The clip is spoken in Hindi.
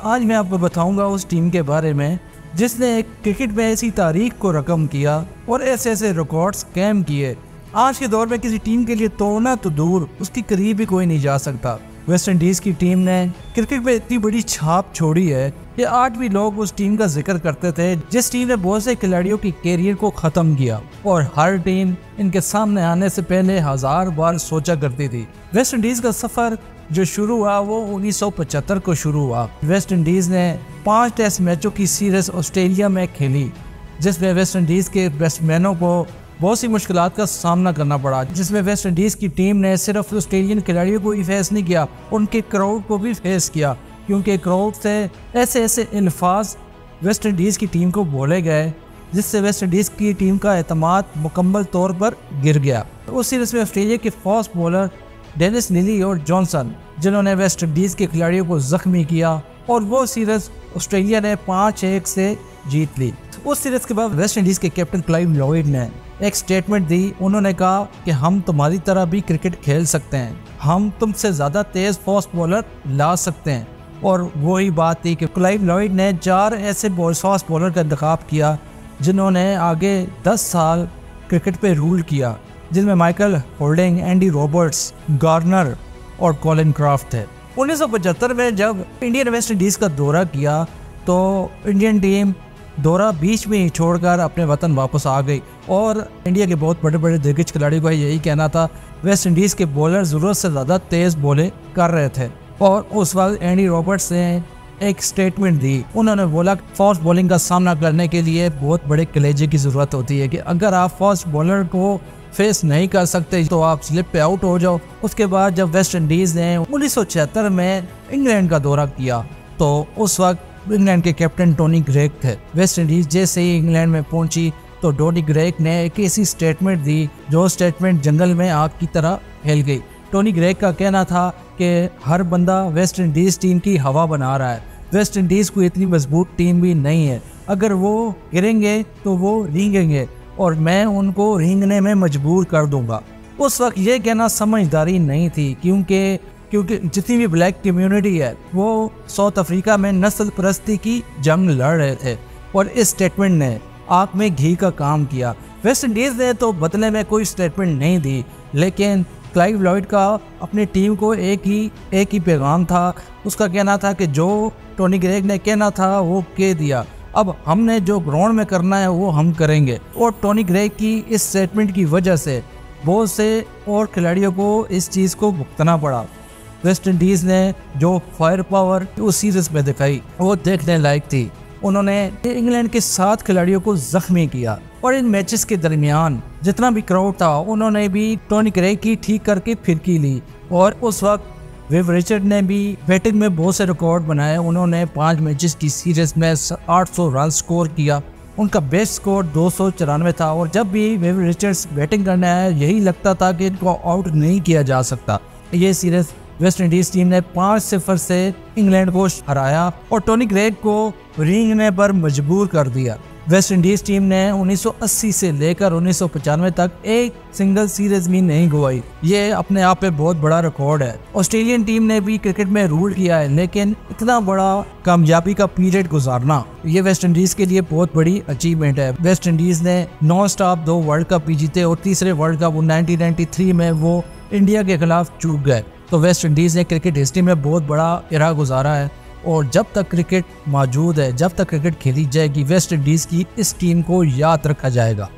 आज मैं आपको बताऊंगा उस टीम के बारे में जिसने एक क्रिकेट में ऐसी तारीख को रकम किया और ऐसे ऐसे रिकॉर्ड्स कायम किए। आज के दौर में किसी टीम के लिए तोड़ना तो दूर, उसकी करीब भी कोई नहीं जा सकता। वेस्ट इंडीज़ की टीम ने क्रिकेट में इतनी बड़ी छाप छोड़ी है कि आज भी लोग उस टीम का जिक्र करते थे, जिस टीम ने बहुत से खिलाड़ियों की कैरियर को ख़त्म किया और हर टीम इनके सामने आने से पहले 1000 बार सोचा करती थी। वेस्ट इंडीज़ का सफ़र जो शुरू हुआ वो 1975 को शुरू हुआ। वेस्ट इंडीज़ ने 5 टेस्ट मैचों की सीरीज ऑस्ट्रेलिया में खेली, जिसमें वेस्ट इंडीज़ के बैट्समैनों को बहुत सी मुश्किलात का सामना करना पड़ा, जिसमें वेस्ट इंडीज़ की टीम ने सिर्फ ऑस्ट्रेलियन खिलाड़ियों को ही फेस नहीं किया, उनके क्राउड को भी फेस किया, क्योंकि क्राउड से ऐसे ऐसे अल्फाज वेस्ट इंडीज़ की टीम को बोले गए जिससे वेस्ट इंडीज़ की टीम का एतमाद मुकम्मल तौर पर गिर गया। उस सीरीज़ में ऑस्ट्रेलिया के फास्ट बॉलर डेनिस लीली और जॉनसन, जिन्होंने वेस्ट इंडीज़ के खिलाड़ियों को जख्मी किया, और वो सीरीज़ ऑस्ट्रेलिया ने 5-1 से जीत ली। उस सीरीज़ के बाद वेस्ट इंडीज़ के कैप्टन क्लाइव लॉयड ने एक स्टेटमेंट दी। उन्होंने कहा कि हम तुम्हारी तरह भी क्रिकेट खेल सकते हैं, हम तुमसे ज़्यादा तेज़ फास्ट बॉलर ला सकते हैं। और वही बात थी कि क्लाइव लॉयड ने 4 ऐसे फास्ट बॉलर का इंतखाब किया जिन्होंने आगे 10 साल क्रिकेट पे रूल किया, जिनमें Michael holding, Andy Roberts, Garner और कॉलिन क्राफ्ट थे। 1975 में जब इंडिया ने वेस्ट इंडीज़ का दौरा किया तो इंडियन टीम दौरा बीच में ही छोड़कर अपने वतन वापस आ गई, और इंडिया के बहुत बड़े बड़े दिग्गज खिलाड़ियों का यही कहना था, वेस्ट इंडीज़ के बॉलर ज़रूरत से ज़्यादा तेज़ बॉलें कर रहे थे। और उस वक्त एंडी रॉबर्ट्स ने एक स्टेटमेंट दी। उन्होंने बोला फास्ट बॉलिंग का सामना करने के लिए बहुत बड़े कलेजे की ज़रूरत होती है, कि अगर आप फास्ट बॉलर को फेस नहीं कर सकते तो आप स्लिप पे आउट हो जाओ। उसके बाद जब वेस्ट इंडीज़ ने 1976 में इंग्लैंड का दौरा किया तो उस वक्त इंग्लैंड के कैप्टन टोनी ग्रेग थे। वेस्ट इंडीज़ जैसे ही इंग्लैंड में पहुंची तो टोनी ग्रेग ने एक ऐसी स्टेटमेंट दी जो स्टेटमेंट जंगल में आग की तरह फैल गई। टोनी ग्रेग का कहना था कि हर बंदा वेस्ट इंडीज़ टीम की हवा बना रहा है, वेस्ट इंडीज़ को इतनी मजबूत टीम भी नहीं है, अगर वो गिरेंगे तो वो रेंगेंगे और मैं उनको रेंगने में मजबूर कर दूंगा। उस वक्त ये कहना समझदारी नहीं थी, क्योंकि जितनी भी ब्लैक कम्युनिटी है वो साउथ अफ्रीका में नस्ल परस्ती की जंग लड़ रहे थे, और इस स्टेटमेंट ने आग में घी का काम किया। वेस्ट इंडीज़ ने तो बदले में कोई स्टेटमेंट नहीं दी, लेकिन क्लाइव लॉयड का अपनी टीम को एक ही पैगाम था। उसका कहना था कि जो टोनी ग्रेग ने कहना था वो कह दिया, अब हमने जो ग्राउंड में करना है वो हम करेंगे। और टोनी ग्रेग की इस स्टेटमेंट की वजह से बहुत से और खिलाड़ियों को इस चीज़ को भुगतना पड़ा। वेस्ट इंडीज़ ने जो फायर पावर उस सीरीज़ में दिखाई वो देखने लायक थी। उन्होंने इंग्लैंड के 7 खिलाड़ियों को जख्मी किया, और इन मैचेस के दरमियान जितना भी क्राउड था उन्होंने भी टोनी ग्रेग की ठीक करके फिरकी ली। और उस वक्त विव रिचर्ड ने भी बैटिंग में बहुत से रिकॉर्ड बनाए। उन्होंने 5 मैचेस की सीरीज में 800 रन स्कोर किया, उनका बेस्ट स्कोर 294 था। और जब भी विव रिचर्ड्स बैटिंग करने आए यही लगता था कि इनको आउट नहीं किया जा सकता। ये सीरीज वेस्ट इंडीज़ टीम ने 5-0 से इंग्लैंड को हराया और टोनी ग्रेग को रेंगने पर मजबूर कर दिया। वेस्ट इंडीज़ टीम ने 1980 से लेकर 1995 तक एक सिंगल सीरीज भी नहीं गंवाई। ये अपने आप में बहुत बड़ा रिकॉर्ड है। ऑस्ट्रेलियन टीम ने भी क्रिकेट में रूल किया है, लेकिन इतना बड़ा कामयाबी का पीरियड गुजारना ये वेस्ट इंडीज़ के लिए बहुत बड़ी अचीवमेंट है। वेस्ट इंडीज़ ने नॉन स्टॉप 2 वर्ल्ड कप भी जीते, और तीसरे वर्ल्ड कप 1993 में वो इंडिया के खिलाफ चूक गए। तो वेस्ट इंडीज़ ने क्रिकेट हिस्ट्री में बहुत बड़ा इरा गुजारा है, और जब तक क्रिकेट मौजूद है, जब तक क्रिकेट खेली जाएगी, वेस्ट इंडीज़ की इस टीम को याद रखा जाएगा।